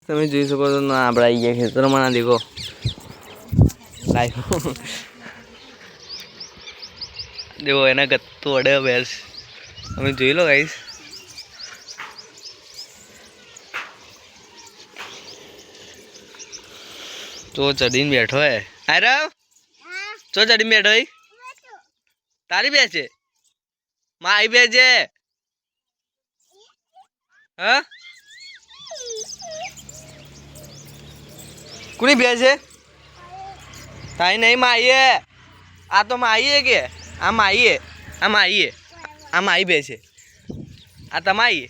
તમે જોઈ શકો છો ના આપણે આવી ગયા ખેતરમાં ના દેખો લાઈવ દેખો એના ગત્તો અડે ભેંસ તમે જોઈ લો ગાઈસ તો ચડીને બેઠો હે અરે ચો ચડીને બેઠો હે તારી ભેંસ છે મારી ભેંસ છે હા કોની ભેંસ છે તારી નહીં માઈ હે આ તો માઈ હે કે આ માઈ હે આ માઈ હે આ માઈ ભેંસ છે આ તમારી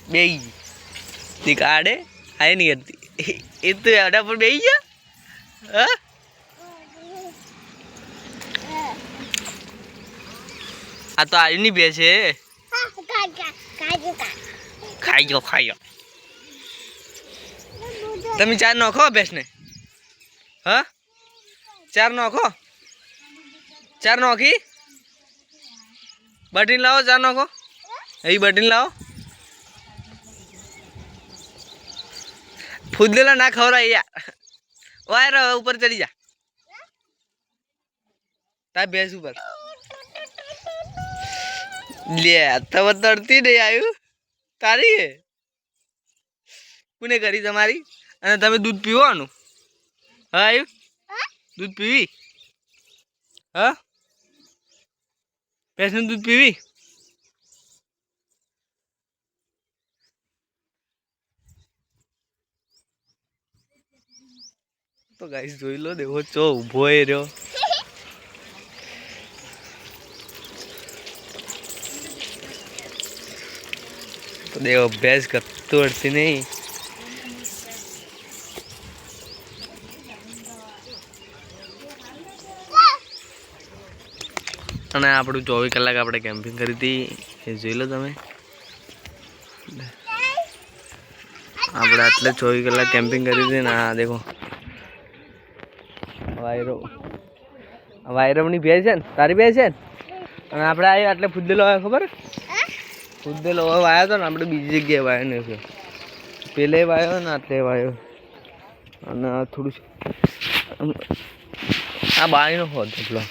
બે તી કાઢે આય નહીં કરતી એ તો આડા પર બેસી ગયા હા આ તો આયુની ભેંસ છે ખાઈ ગયો તમે ચાર નાખો ભેંસને હા ચાર નાખો ચાર નાખી બટીન લાવો ચાર નાખો એ બટીન લાવો ફૂદેલા ના ખવડાય યાર વાયર ઉપર ચડી જા તાર ભેંસ ઉપર લે તવ તરતી નહીં આવ્યું તારી હે કોને કરી તમારી અને તમે દૂધ પીવાનું હા આવ્યું દૂધ પીવી હા ભેંસનું દૂધ પીવી તો ગાઈસ જોઈ લો દેખો ચો ઊભો એ રહ્યો તો દેખો ભેંસ કત્તો અડતી નહીં અને આપણું 24 કલાક આપણે કેમ્પિંગ કરી હતી એ જોઈ લો તમે આપણે આટલે 24 કલાક કેમ્પિંગ કરી હતી ને આ દેખો વાયરવની ભેંસ છે ને તારી ભેંસ છે ને અને આપણે આવ્યો એટલે ફૂદેલો આવ્યો ખબર ફૂદેલો વાયો હતો ને આપણે બીજી જગ્યાએ વાયો નહીં છે પેલે વાયો ને આટલે વાયો અને થોડું આ બાળીનો હોત એટલો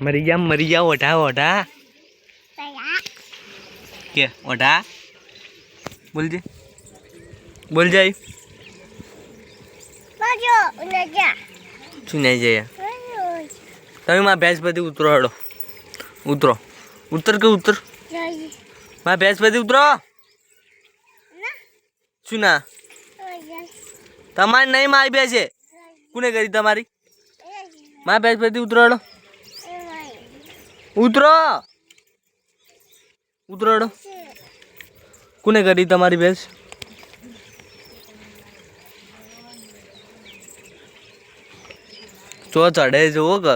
મરી જા ઓઢા કે ઓઢા બોલજે બોલ જાય શું નહીં જાય તમે મારા ભેંસ બધી ઉતરો હડો ઉતરો ઉતર કે ઉતર મારા ભેંસ બધી ઉતરો શું ના તમારી નહીં મારી ભેંસ છે કોને કરી તમારી મારા ભેંસ બધી ઉતરો હડો ઉતરો ઉતરો હડો કોને કરી તમારી ભેંસ ચો ચડે જુઓ કે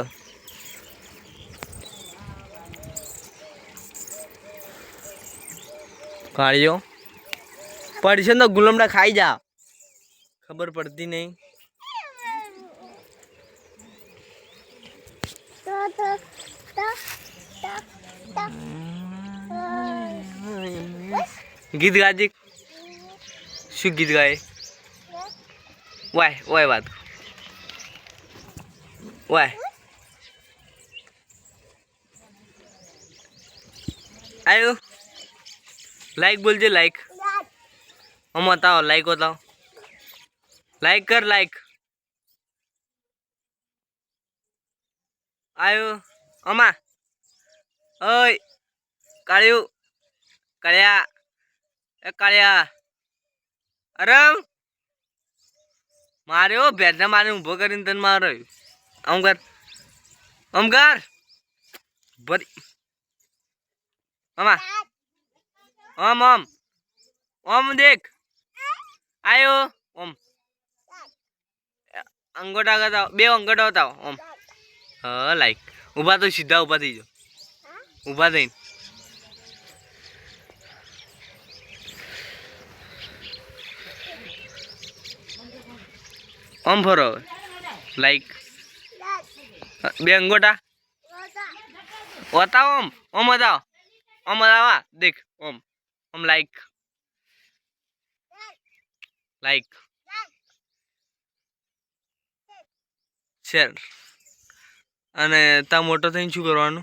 કાળીઓ પડશે ને તો ગુલામડા ખાઈ જા ખબર પડતી નહીં ગીત ગાજી શું ગીત ગાય વાય વાત વાય આયો લાઈક બોલજે લાઈક हम बताओ लाइक बताओ लाइक कर लाइक आयो अमा ओय काळ्यू काळ्या ए काळ्या अरे मारे ओ भेजा मारे उभो કરીને તન મારો આમ કર ભરી અમા ઓમ દેખ आयो ओम अंगोटा बताओ बे अंगोटा बताओ ओम हाँ लाइक उभा तो सीधा उभा थी जो उभा थी ओम फरो लाइक बे अंगोटा बताओ ओम बताओ देख ओम लाइक लाइक शेर अने ता मोटो थईने शुं करवानुं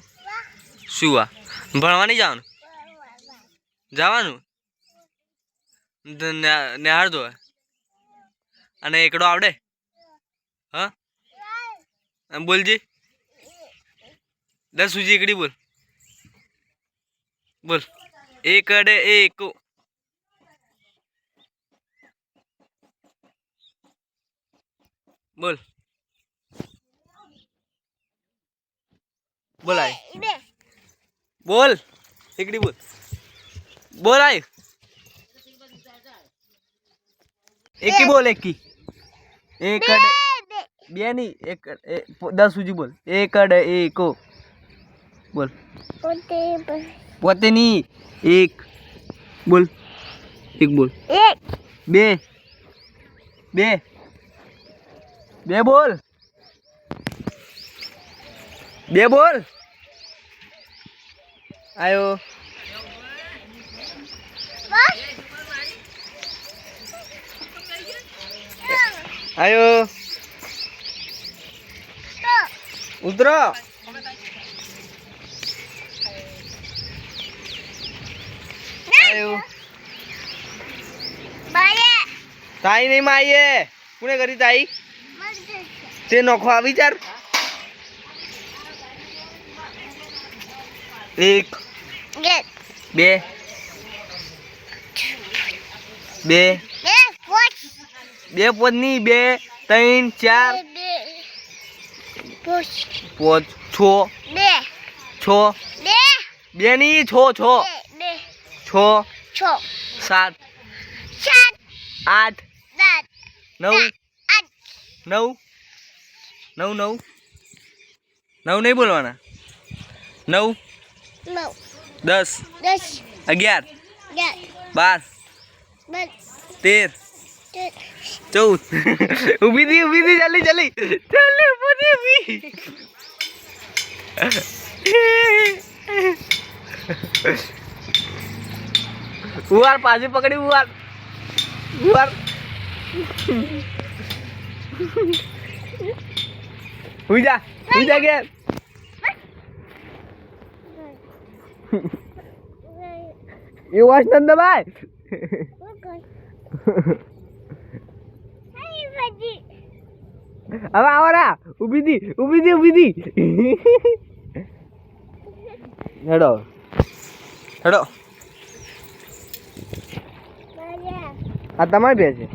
शुआ भणवा नहीं जावानुं जावानुं निहाळ दो अने एकड़ो आवडे हाँ बोलजी 10 सूजी एकड़ी बोल बोल एकड़े एक बोल बोल आई बोल एकड़ी बोल बोल आई एक ही बोल एक की एक बे नहीं एक 10 सूजी बोल एकड़ एको बोल पोते नहीं एक बोल एक बोल एक बे बे बे बोल बे बोल आयो आयो उतरो आयो ताई नहीं माईए कुने करी ताई ते नोखवा विचार एक बे बे बे पोतनी बे 3 4 पोत छो छो बे नहीं छो छो छो 7 8 9 9 9 9 9 नहीं बोलवाना 9 10 11 12 13 14 उभी थी जल्दी जल्दी उभी उवार पाजी पकड़ी उवार हुई जा के ये वाच न दबाए अब आवरा उभी थी हेडो आ तमारी भैंस है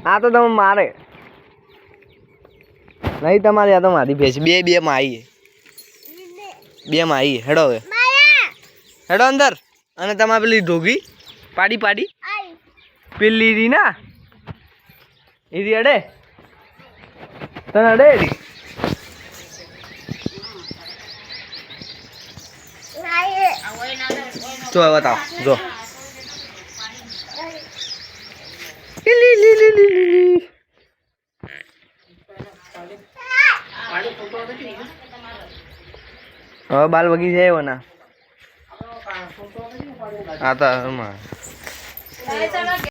आ तो तम मारे नहीं तमारी आ तो मारी भैंस बे माई है हेडो हेडो अंदर अने तमा पेली ढोगी पाड़ी पेली री ना इरी अडे तने अडे तो बताओ जो बाल बगीचा है वो ना आता